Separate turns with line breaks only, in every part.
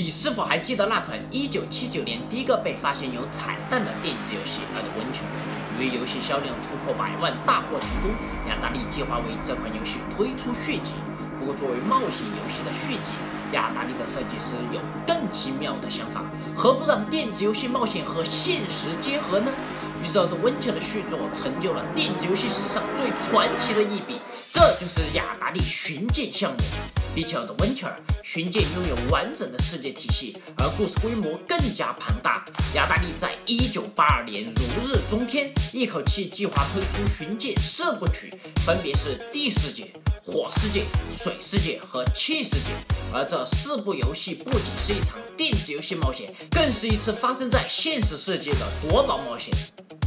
你是否还记得那款1979年第一个被发现有彩蛋的电子游戏《Adventure》？由于游戏销量突破100万，大获成功，雅达利计划为这款游戏推出续集。不过，作为冒险游戏的续集，雅达利的设计师有更奇妙的想法，何不让电子游戏冒险和现实结合呢？于是，Adventure的续作成就了电子游戏史上最传奇的一笔，这就是雅达利寻剑项目。比起Adventure，寻剑拥有完整的世界体系，而故事规模更加庞大。雅达利在1982年如日中天，一口气计划推出寻剑4部曲，分别是地世界、火世界、水世界和气世界。而这4部游戏不仅是一场电子游戏冒险，更是一次发生在现实世界的夺宝冒险。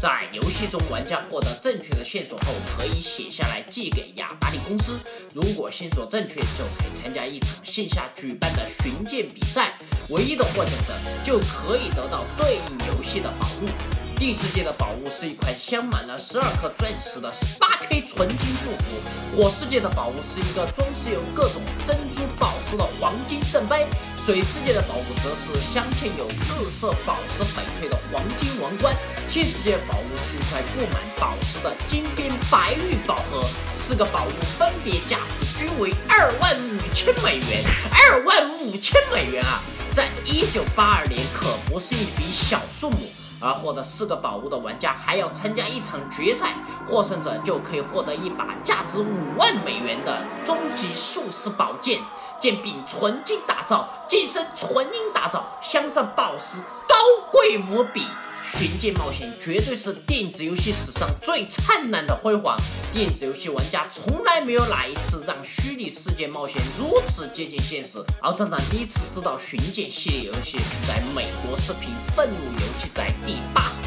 在游戏中，玩家获得正确的线索后，可以写下来寄给雅达利公司。如果线索正确，就可以参加一场线下举办的寻剑比赛，唯一的获奖者就可以得到对应游戏的宝物。地世界的宝物是一块镶满了12颗钻石的 18K 纯金护符，火世界的宝物是一个装饰有各种珍珠宝石的黄金圣杯，水世界的宝物则是镶嵌有各色宝石翡翠的黄金王冠，气世界的宝物是一块布满宝石的金边白玉宝盒，4个宝物分别价值均为25000美元，25000美元啊！在1982年可不是一笔小数目。而获得4个宝物的玩家还要参加一场决赛，获胜者就可以获得一把价值5万美元的终极术士宝剑，剑柄纯金打造，剑身纯银打造，镶上宝石，高贵无比。寻剑冒险绝对是电子游戏史上最灿烂的辉煌，电子游戏玩家从来没有哪一次让虚拟世界冒险如此接近现实。而站长第一次知道寻剑系列游戏是在美国视频《愤怒游戏宅》第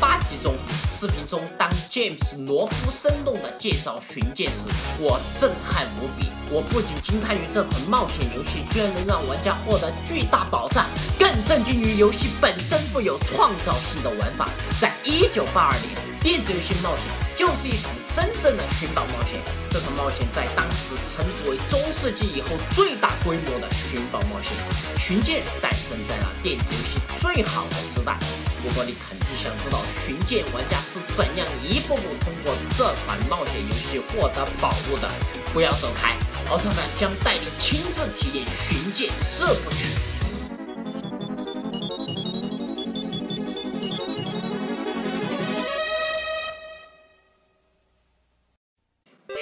88集中，视频中当 James 罗夫生动地介绍寻剑时，我震撼无比。我不仅惊叹于这款冒险游戏居然能让玩家获得巨大宝藏，更震惊于游戏本身富有创造性的玩法。在1982年，电子游戏冒险就是一场真正的寻宝冒险。这场冒险在当时称之为中世纪以后最大规模的寻宝冒险。寻剑诞生在了电子游戏最好的时代。不过你肯定想知道寻剑玩家是怎样一步步通过这款冒险游戏获得宝物的，不要走开，敖厂长将带你亲自体验寻剑4部曲。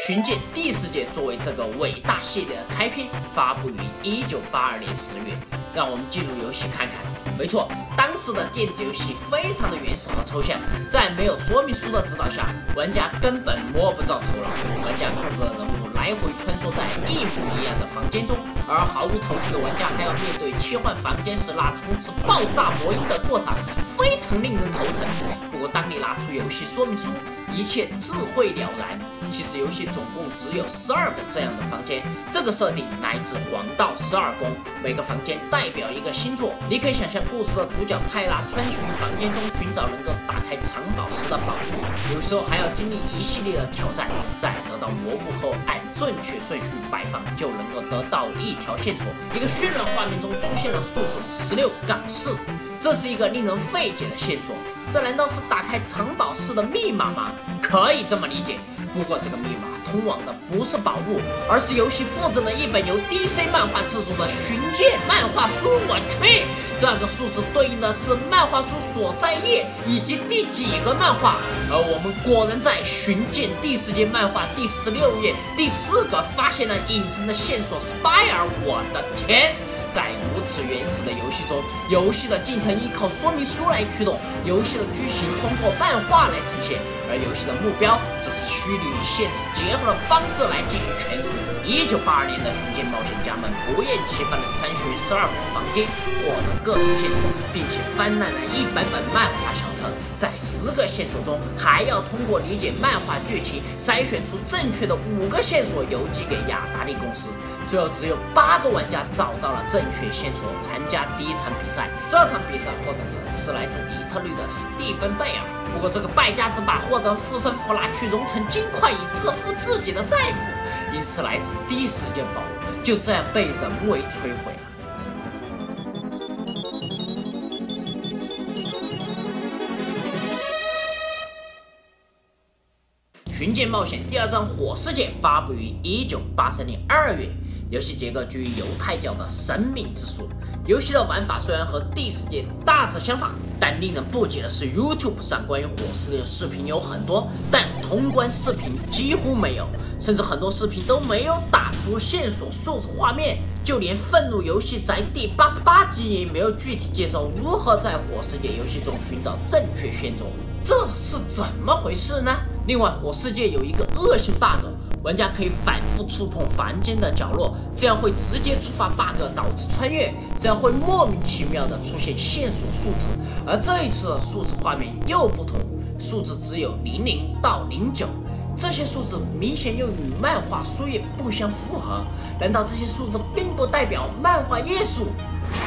寻剑地世界作为这个伟大系列的开篇，发布于1982年10月。让我们进入游戏看看。没错，当时的电子游戏非常的原始和抽象，在没有说明书的指导下，玩家根本摸不着头脑。玩家控制人物来回穿梭在一模一样的房间中，而毫无头绪的玩家还要面对切换房间时那充斥爆炸魔音的过场，非常令人头疼。不过当你拿出游戏说明书，一切自会了然。其实游戏总共只有12个这样的房间，这个设定来自黄道12宫，每个房间代表一个星座。你可以想象故事的主角泰拉穿行房间中寻找能够打开藏宝石的宝物，有时候还要经历一系列的挑战，在得到魔物后按正确顺序摆放就能够得到一条线索。一个渲染画面中出现了数字16-4，这是一个令人费解的线索。这难道是打开藏宝室的密码吗？可以这么理解。不过这个密码通往的不是宝物，而是游戏附赠的一本由 DC 漫画制作的寻剑漫画书。我去，这个数字对应的是漫画书所在页以及第几个漫画。而我们果然在寻剑地世界漫画第16页第4个发现了隐藏的线索 Spire。我的天！在如此原始的游戏中，游戏的进程依靠说明书来驱动，游戏的剧情通过漫画来呈现，而游戏的目标则是虚拟与现实结合的方式来进行诠释。1982年的寻剑冒险家们不厌其烦地穿巡12个房间，获得各种线索，并且翻烂了100本漫画小册。在10个线索中，还要通过理解漫画剧情，筛选出正确的5个线索，邮寄给雅达利公司。最后只有8个玩家找到了正确线索，参加第一场比赛。这场比赛获胜者是来自底特律的史蒂芬·贝尔。不过这个败家子把获得护身符拿去熔成金块，以支付自己的债务，因此来自第一世界宝物就这样被人为摧毁了。寻剑冒险》第2章《火世界》发布于1983年2月。游戏结构基于犹太教的生命之树。游戏的玩法虽然和第4界大致相仿，但令人不解的是 ，YouTube 上关于火世界的视频有很多，但通关视频几乎没有，甚至很多视频都没有打出线索数字画面。就连愤怒游戏在第88集也没有具体介绍如何在火世界游戏中寻找正确线索，这是怎么回事呢？另外，火世界有一个恶性 bug。玩家可以反复触碰房间的角落，这样会直接触发 bug 导致穿越，这样会莫名其妙的出现线索数字。而这一次的数字画面又不同，数字只有00到09，这些数字明显又与漫画书页不相符合。难道这些数字并不代表漫画页数？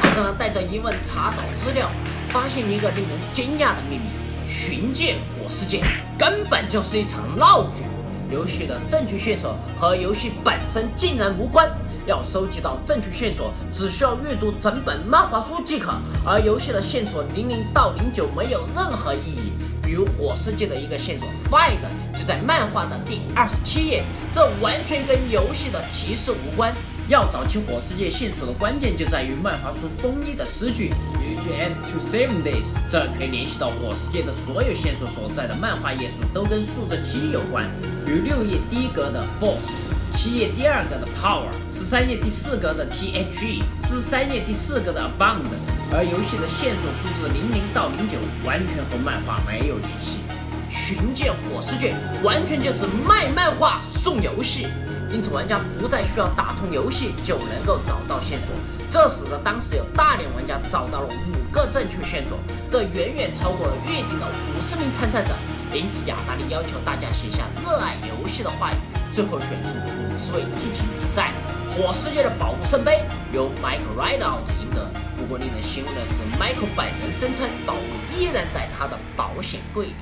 阿正带着疑问查找资料，发现一个令人惊讶的秘密：寻剑火世界根本就是一场闹剧。游戏的正确线索和游戏本身竟然无关，要收集到正确线索，只需要阅读整本漫画书即可。而游戏的线索00到09没有任何意义，比如火世界的一个线索 Find 就在漫画的第27页，这完全跟游戏的提示无关。要找起火世界线索的关键就在于漫画书封一的诗句 "You add to 7 days"， 这可以联系到火世界的所有线索所在的漫画页数都跟数字7有关，比如6页第1格的 Force、7页第2格的 Power、13页第4格的 THE、13页第4格的 Abound。而游戏的线索数字00到09完全和漫画没有联系。寻剑火世界完全就是卖漫画送游戏。因此，玩家不再需要打通游戏就能够找到线索，这使得当时有大量玩家找到了5个正确线索，这远远超过了约定的50名参赛者。因此，雅达利要求大家写下热爱游戏的话语，最后选出50位进行比赛。火世界的保护圣杯由 Michael Rideout 赢得，不过令人欣慰的是 ，Michael 本人声称宝物依然在他的保险柜里。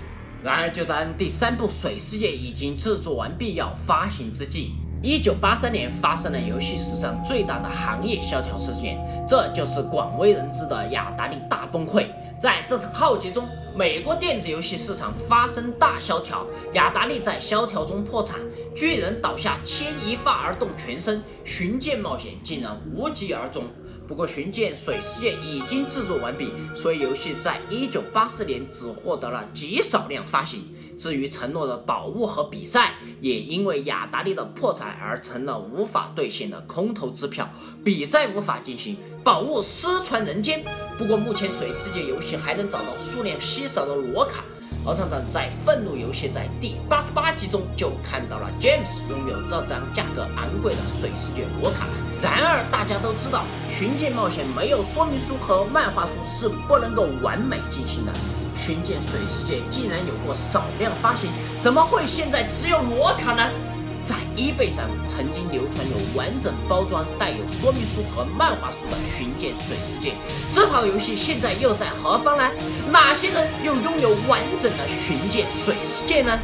然而，就当第3部《水世界》已经制作完毕要发行之际，1983年发生了游戏史上最大的行业萧条事件，这就是广为人知的雅达利大崩溃。在这场浩劫中，美国电子游戏市场发生大萧条，雅达利在萧条中破产，巨人倒下牵一发而动全身，寻剑冒险竟然无疾而终。不过，寻剑水世界已经制作完毕，所以游戏在1984年只获得了极少量发行。至于承诺的宝物和比赛，也因为雅达利的破产而成了无法兑现的空头支票，比赛无法进行，宝物失传人间。不过目前水世界游戏还能找到数量稀少的罗卡，敖厂长在愤怒游戏在第88集中就看到了 James 拥有这张价格昂贵的水世界罗卡。然而大家都知道，寻剑冒险没有说明书和漫画书是不能够完美进行的。寻剑水世界竟然有过少量发行，怎么会现在只有罗卡呢？在 eBay 上曾经流传有完整包装、带有说明书和漫画书的寻剑水世界，这套游戏现在又在何方呢？哪些人又拥有完整的寻剑水世界呢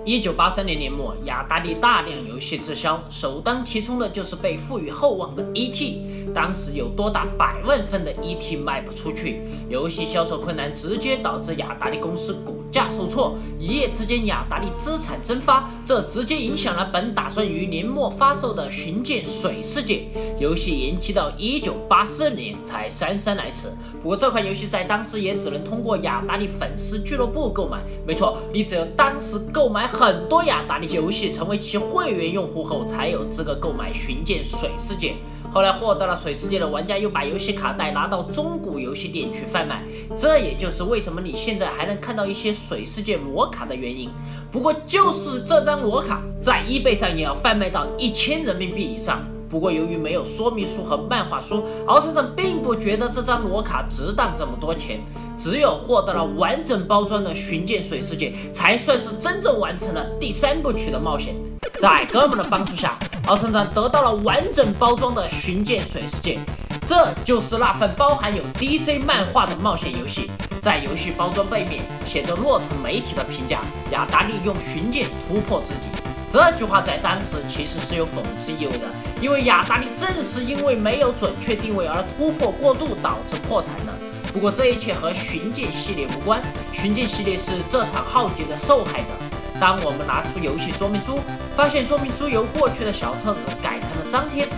？1983年年末，雅达利大量游戏滞销，首当其冲的就是被赋予厚望的 E.T.， 当时有多达100万份的 E.T. 卖不出去，游戏销售困难直接导致雅达利公司股价受挫，一夜之间雅达利资产蒸发，这直接影响了本打算于年末发售的寻剑水世界。游戏延期到1984年才姗姗来迟。不过这款游戏在当时也只能通过雅达利粉丝俱乐部购买，没错，你只有当时购买很多雅达利游戏，成为其会员用户后，才有资格购买寻剑水世界。后来获得了水世界的玩家又把游戏卡带拿到中古游戏店去贩卖，这也就是为什么你现在还能看到一些水世界罗卡的原因。不过就是这张罗卡在 eBay 上也要贩卖到1000人民币以上。不过由于没有说明书和漫画书，敖先生并不觉得这张罗卡值当这么多钱，只有获得了完整包装的寻剑水世界，才算是真正完成了第3部曲的冒险。在哥们的帮助下，敖厂长得到了完整包装的寻剑水世界，这就是那份包含有 DC 漫画的冒险游戏。在游戏包装背面写着洛城媒体的评价：雅达利用寻剑突破自己。这句话在当时其实是有讽刺意味的，因为雅达利正是因为没有准确定位而突破过度导致破产的。不过这一切和巡剑系列无关，巡剑系列是这场浩劫的受害者。当我们拿出游戏说明书，发现说明书由过去的小册子改成了张贴纸。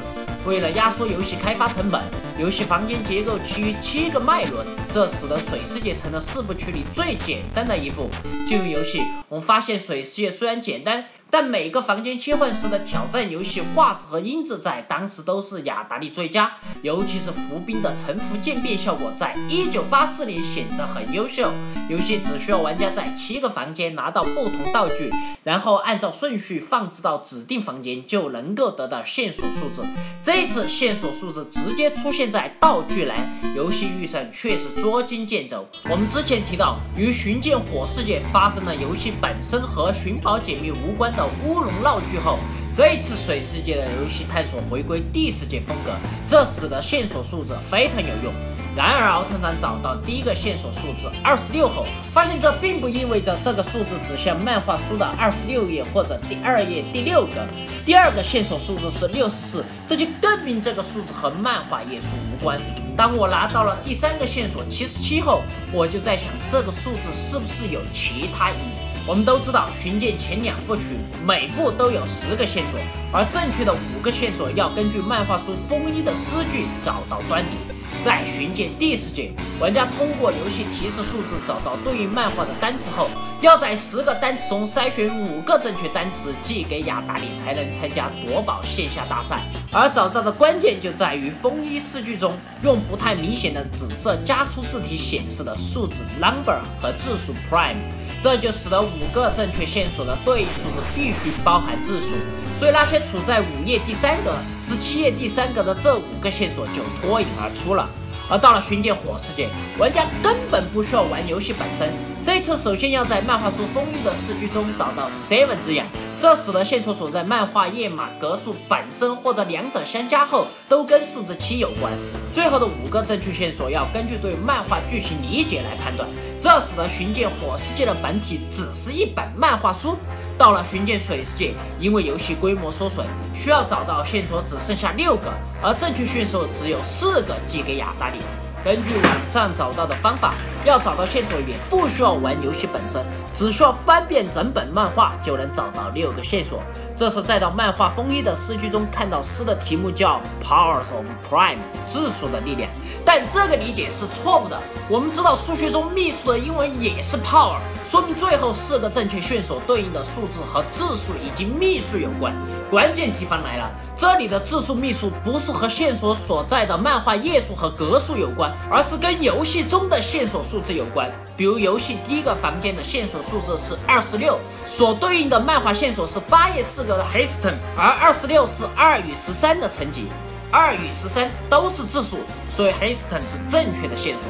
为了压缩游戏开发成本，游戏房间结构基于7个脉轮，这使得水世界成了4部曲里最简单的一部。进入游戏，我们发现水世界虽然简单，但每个房间切换时的挑战游戏画质和音质在当时都是雅达利最佳，尤其是伏兵的沉浮渐变效果在1984年显得很优秀。游戏只需要玩家在7个房间拿到不同道具，然后按照顺序放置到指定房间，就能够得到线索数字。这一次线索数字直接出现在道具栏，游戏预算确实捉襟见肘。我们之前提到，与巡剑火世界发生了游戏本身和寻宝解密无关的乌龙闹剧后，这一次水世界的游戏探索回归地世界风格，这使得线索数字非常有用。然而敖厂长找到第一个线索数字26后，发现这并不意味着这个数字指向漫画书的26页或者第2页第6个。第2个线索数字是64，这就更明这个数字和漫画页数无关。当我拿到了第3个线索77后，我就在想这个数字是不是有其他意义。我们都知道巡剑前2部曲每部都有10个线索，而正确的5个线索要根据漫画书风衣的诗句找到端倪。在巡剑第世界，玩家通过游戏提示数字找到对应漫画的单词后，要在10个单词中筛选5个正确单词寄给雅达利，才能参加夺宝线下大赛。而找到的关键就在于风衣诗句中用不太明显的紫色加粗字体显示的数字 number 和字数 prime， 这就使得5个正确线索的对应数字必须包含字数。所以那些处在5页第3格、17页第3格的这5个线索就脱颖而出了。而到了巡剑火世界，玩家根本不需要玩游戏本身，这一次首先要在漫画书风衣的诗句中找到 7 字样，这使得线索所在漫画页码格数本身或者2者相加后都跟数字7有关。最后的5个正确线索要根据对漫画剧情理解来判断，这使得巡剑火世界的本体只是一本漫画书。到了巡剑水世界，因为游戏规模缩水，需要找到线索只剩下6个，而正确线索只有4个寄给雅达利。根据网上找到的方法，要找到线索也不需要玩游戏本身，只需要翻遍整本漫画就能找到6个线索。这是再到漫画风衣的诗句中看到诗的题目叫 Powers of Prime 质数的力量，但这个理解是错误的。我们知道数学中幂数的英文也是 power， 说明最后4个正确线索对应的数字和质数以及幂数有关。关键地方来了，这里的质数幂数不是和线索所在的漫画页数和格数有关，而是跟游戏中的线索数字有关。比如游戏第1个房间的线索数字是26，所对应的漫画线索是8页4格的 Hasten， 而26是2与13的乘积，2与13都是质数，所以 Hasten 是正确的线索。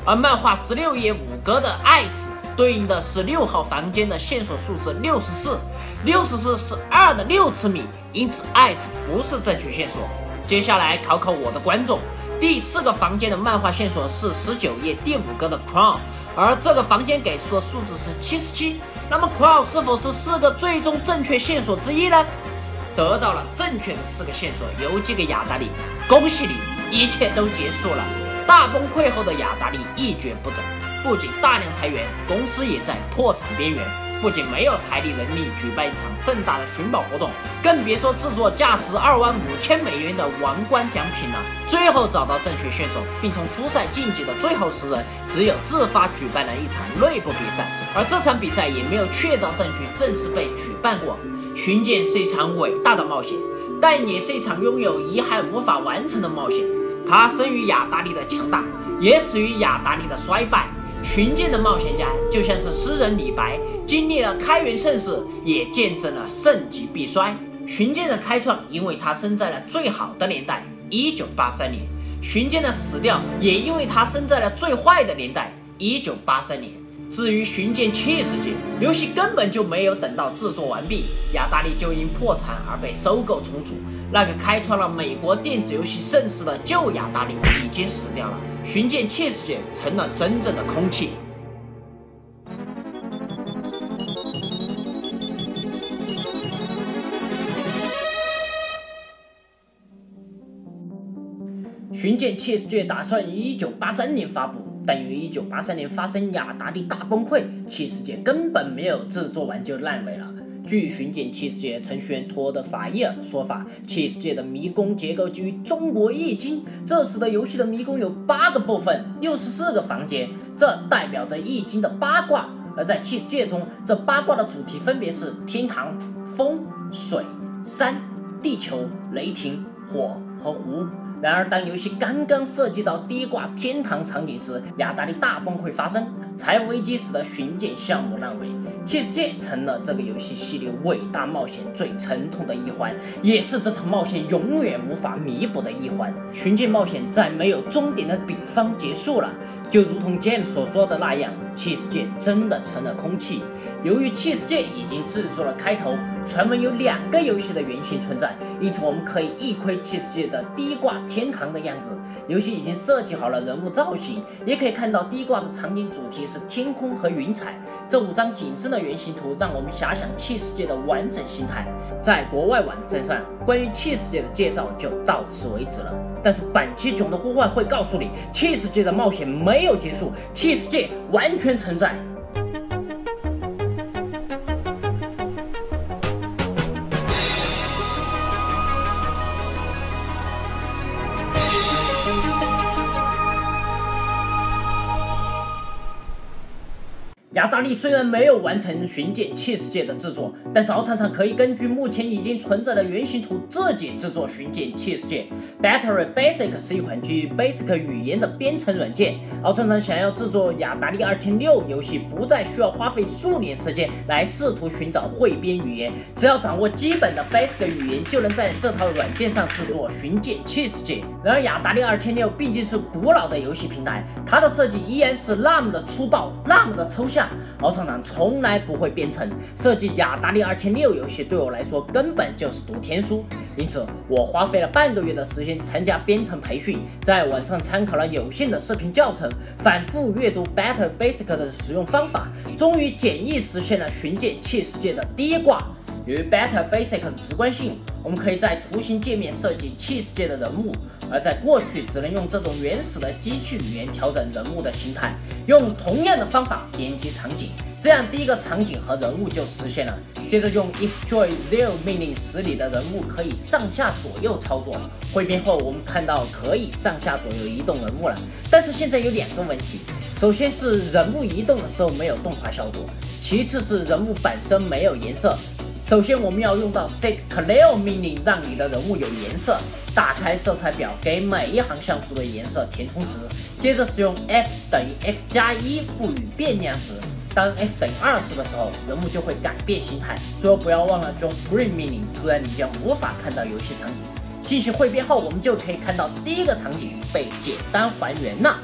而漫画16页5格的 Ice 对应的是6号房间的线索数字64，64是2的6次幂，因此 Ice 不是正确线索。接下来考考我的观众，第4个房间的漫画线索是19页第5格的 Crown， 而这个房间给出的数字是77，那么 Crown 是否是4个最终正确线索之一呢？得到了正确的4个线索，邮寄给雅达利，恭喜你，一切都结束了。大崩溃后的雅达利一蹶不振，不仅大量裁员，公司也在破产边缘。不仅没有财力人力举办一场盛大的寻宝活动，更别说制作价值25000美元的王冠奖品了。最后找到正确线索，并从初赛晋级的最后10人，只有自发举办了一场内部比赛，而这场比赛也没有确凿证据正式被举办过。巡剑是一场伟大的冒险，但也是一场拥有遗憾无法完成的冒险。它生于雅达利的强大，也死于雅达利的衰败。巡剑的冒险家就像是诗人李白，经历了开元盛世，也见证了盛极必衰。巡剑的开创，因为他生在了最好的年代1983年；巡剑的死掉，也因为他生在了最坏的年代1983年。至于巡剑7世界，游戏根本就没有等到制作完毕，雅达利就因破产而被收购重组。那个开创了美国电子游戏盛世的旧雅达利已经死掉了，巡剑7世界成了真正的空气。巡检器世界打算1983年发布，但因为1983年发生雅达利大崩溃，器世界根本没有制作完就烂尾了。据巡检器世界程序员托德·法伊尔的说法，器世界的迷宫结构基于中国易经，这使得游戏的迷宫有8个部分，64个房间，这代表着易经的8卦。而在器世界中，这8卦的主题分别是天堂、风、水、山、地球、雷霆、火和湖。然而，当游戏刚刚涉及到第一卦天堂场景时，雅达利大崩溃发生，财务危机使得巡检项目烂尾，器世界成了这个游戏系列伟大冒险最沉痛的一环，也是这场冒险永远无法弥补的一环。巡检冒险在没有终点的彼方结束了，就如同 James 所说的那样，器世界真的成了空气。由于器世界已经制作了开头，传闻有2个游戏的原型存在，因此我们可以一窥器世界的第一卦天堂的样子。游戏已经设计好了人物造型，也可以看到第一卦的场景主题是天空和云彩。这5张景深的原型图让我们遐想器世界的完整形态。在国外网站上，关于器世界的介绍就到此为止了。但是本期囧的呼唤会告诉你，器世界的冒险没有结束，器世界完全存在。雅达利虽然没有完成巡检器世界的制作，但是敖厂可以根据目前已经存在的原型图自己制作巡检器世界。Battery Basic 是一款基于 Basic 语言的编程软件。敖厂想要制作雅达利2006游戏，不再需要花费数年时间来试图寻找汇编语言，只要掌握基本的 Basic 语言，就能在这套软件上制作巡检器世界。然而，雅达利2006毕竟是古老的游戏平台，它的设计依然是那么的粗暴，那么的抽象。敖厂从来不会编程，设计雅达利2006游戏对我来说根本就是读天书，因此我花费了半个月的时间参加编程培训，在网上参考了有限的视频教程，反复阅读 Battery Basic 的使用方法，终于简易实现了巡检器世界的第一卦。由于 Battery Basic 的直观性，我们可以在图形界面设计器世界的人物，而在过去只能用这种原始的机器语言调整人物的形态，用同样的方法编辑场景，这样第一个场景和人物就实现了。接着用 If Joy Zero 命令使你的人物可以上下左右操作，汇编后我们看到可以上下左右移动人物了。但是现在有2个问题，首先是人物移动的时候没有动画效果，其次是人物本身没有颜色。首先我们要用到 Set Clear 命令，让你的人物有颜色。打开色彩表，给每一行像素的颜色填充值。接着使用 F 等于 F+1 赋予变量值。当 F 等于20的时候，人物就会改变形态。最后不要忘了 Draw Screen 命令，不然你将无法看到游戏场景。进行汇编后，我们就可以看到第一个场景被简单还原了。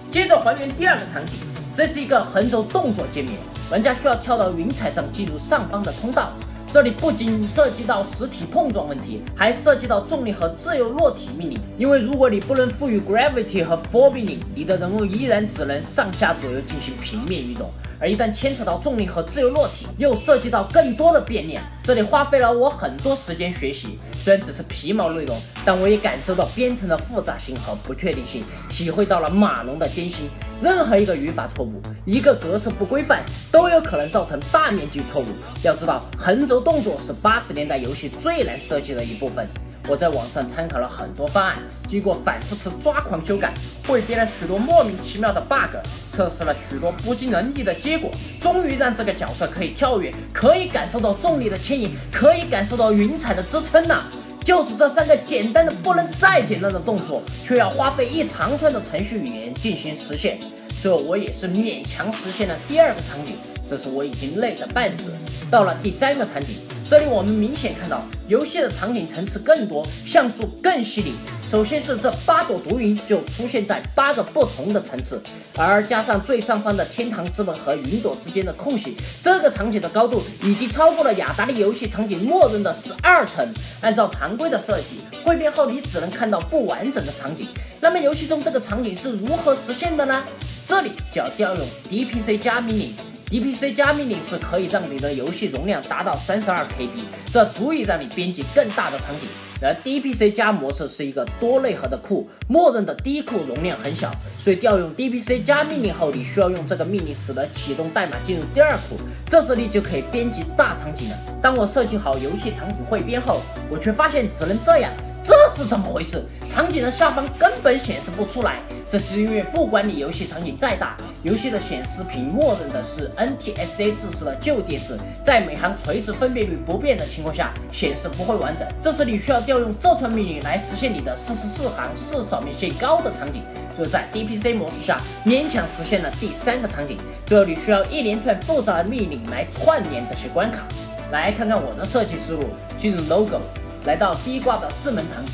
接着还原第2个场景，这是一个横轴动作界面，玩家需要跳到云彩上进入上方的通道。这里不仅涉及到实体碰撞问题，还涉及到重力和自由落体命令。因为如果你不能赋予 Gravity 和 Fall 命令，你的人物依然只能上下左右进行平面移动。而一旦牵扯到重力和自由落体，又涉及到更多的变量。这里花费了我很多时间学习，虽然只是皮毛内容，但我也感受到编程的复杂性和不确定性，体会到了码农的艰辛。任何一个语法错误，一个格式不规范，都有可能造成大面积错误。要知道，横轴动作是80年代游戏最难设计的一部分。我在网上参考了很多方案，经过反复次抓狂修改，汇编了许多莫名其妙的 bug， 测试了许多不尽人意的结果，终于让这个角色可以跳跃，可以感受到重力的牵引，可以感受到云彩的支撑了。就是这3个简单的不能再简单的动作，却要花费一长串的程序语言进行实现。最后我也是勉强实现了第2个场景，这时我已经累得半死。到了第3个场景，这里我们明显看到游戏的场景层次更多，像素更细腻。首先是这8朵毒云就出现在8个不同的层次，而加上最上方的天堂之门和云朵之间的空隙，这个场景的高度已经超过了雅达利游戏场景默认的12层。按照常规的设计，汇编后你只能看到不完整的场景。那么游戏中这个场景是如何实现的呢？这里就要调用 DPC 加命令。DPC 加命令是可以让你的游戏容量达到32KB，这足以让你编辑更大的场景。而 DPC 加模式是一个多内核的库，默认的第一库容量很小，所以调用 DPC 加命令后，你需要用这个命令使得启动代码进入第二库，这时你就可以编辑大场景了。当我设计好游戏场景汇编后，我却发现只能这样，这是怎么回事？场景的下方根本显示不出来，这是因为不管你游戏场景再大，游戏的显示屏默认的是 NTSC 制式的旧地式，在每行垂直分辨率不变的情况下，显示不会完整。这时你需要调用这串命令来实现你的44行4扫描线高的场景。最后在 DPC 模式下勉强实现了第3个场景。最后你需要一连串复杂的命令来串联这些关卡。来看看我的设计思路，进入 Logo， 来到第一挂的4门场景，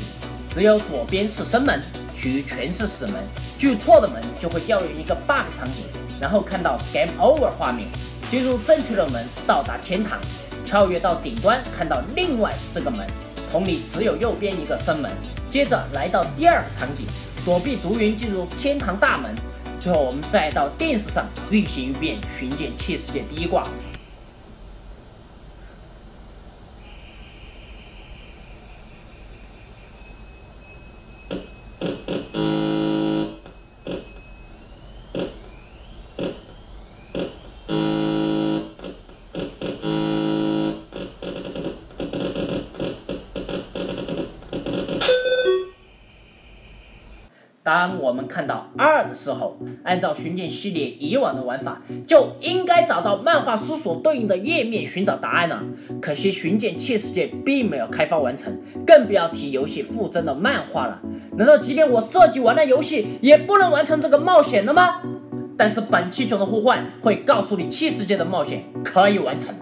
只有左边是生门，其余全是死门。锯错的门就会调用一个 bug 场景，然后看到 Game Over 画面，进入正确的门到达天堂，跳跃到顶端看到另外4个门，同理只有右边一个生门。接着来到第2个场景，躲避毒云进入天堂大门，最后我们再到电视上运行一遍寻剑器世界第1挂。当我们看到2的时候，按照寻剑系列以往的玩法，就应该找到漫画书所对应的页面寻找答案了。可惜寻剑器世界并没有开发完成，更不要提游戏附赠的漫画了。难道即便我设计完了游戏，也不能完成这个冒险了吗？但是本期囧的呼唤会告诉你，器世界的冒险可以完成。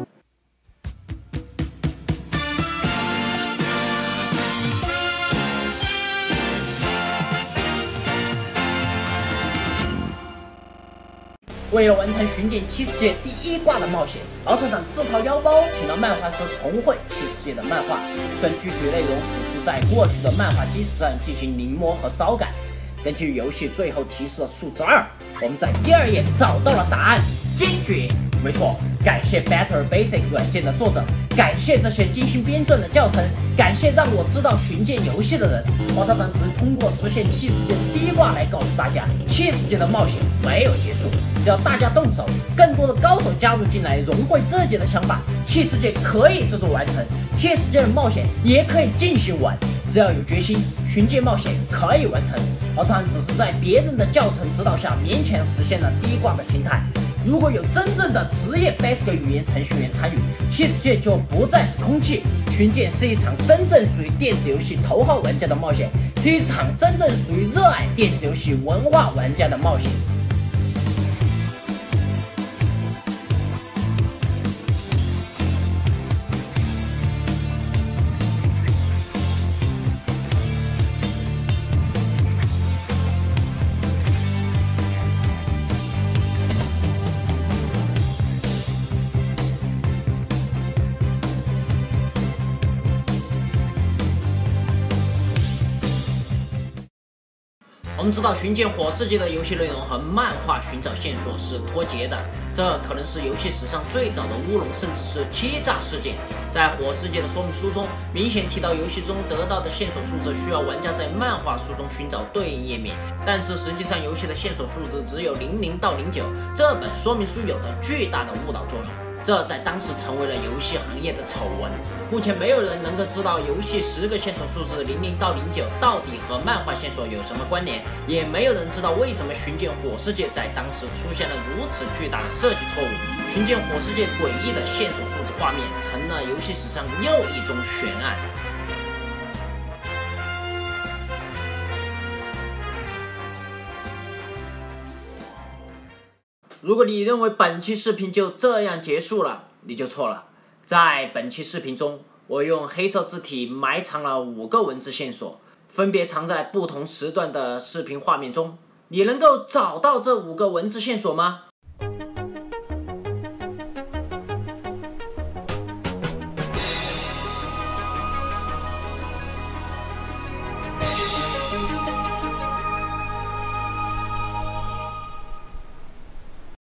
为了完成寻剑器世界第1挂的冒险，敖厂长自掏腰包请到漫画师重绘器世界的漫画，虽然具体内容只是在过去的漫画基础上进行临摹和稍改。根据游戏最后提示的数字2，我们在第2页找到了答案，坚决。没错，感谢 Better Basic 软件的作者，感谢这些精心编撰的教程，感谢让我知道寻剑游戏的人。敖厂长只是通过实现器世界的第1挂来告诉大家，器世界的冒险没有结束，只要大家动手，更多的高手加入进来，融汇自己的想法，器世界可以制作完成，器世界的冒险也可以进行完。只要有决心，寻剑冒险可以完成。敖厂长只是在别人的教程指导下勉强实现了第1挂的形态。如果有真正的职业 Basic 语言程序员参与，器世界就不再是空气。寻剑是一场真正属于电子游戏头号玩家的冒险，是一场真正属于热爱电子游戏文化玩家的冒险。我们知道寻剑火世界的游戏内容和漫画寻找线索是脱节的，这可能是游戏史上最早的乌龙，甚至是欺诈事件。在火世界的说明书中，明显提到游戏中得到的线索数字需要玩家在漫画书中寻找对应页面，但是实际上游戏的线索数字只有00到09，这本说明书有着巨大的误导作用。这在当时成为了游戏行业的丑闻。目前没有人能够知道游戏10个线索数字00到09到底和漫画线索有什么关联，也没有人知道为什么寻剑火世界在当时出现了如此巨大的设计错误。寻剑火世界诡异的线索数字画面成了游戏史上又一宗悬案。如果你认为本期视频就这样结束了，你就错了。在本期视频中，我用黑色字体埋藏了5个文字线索，分别藏在不同时段的视频画面中。你能够找到这5个文字线索吗？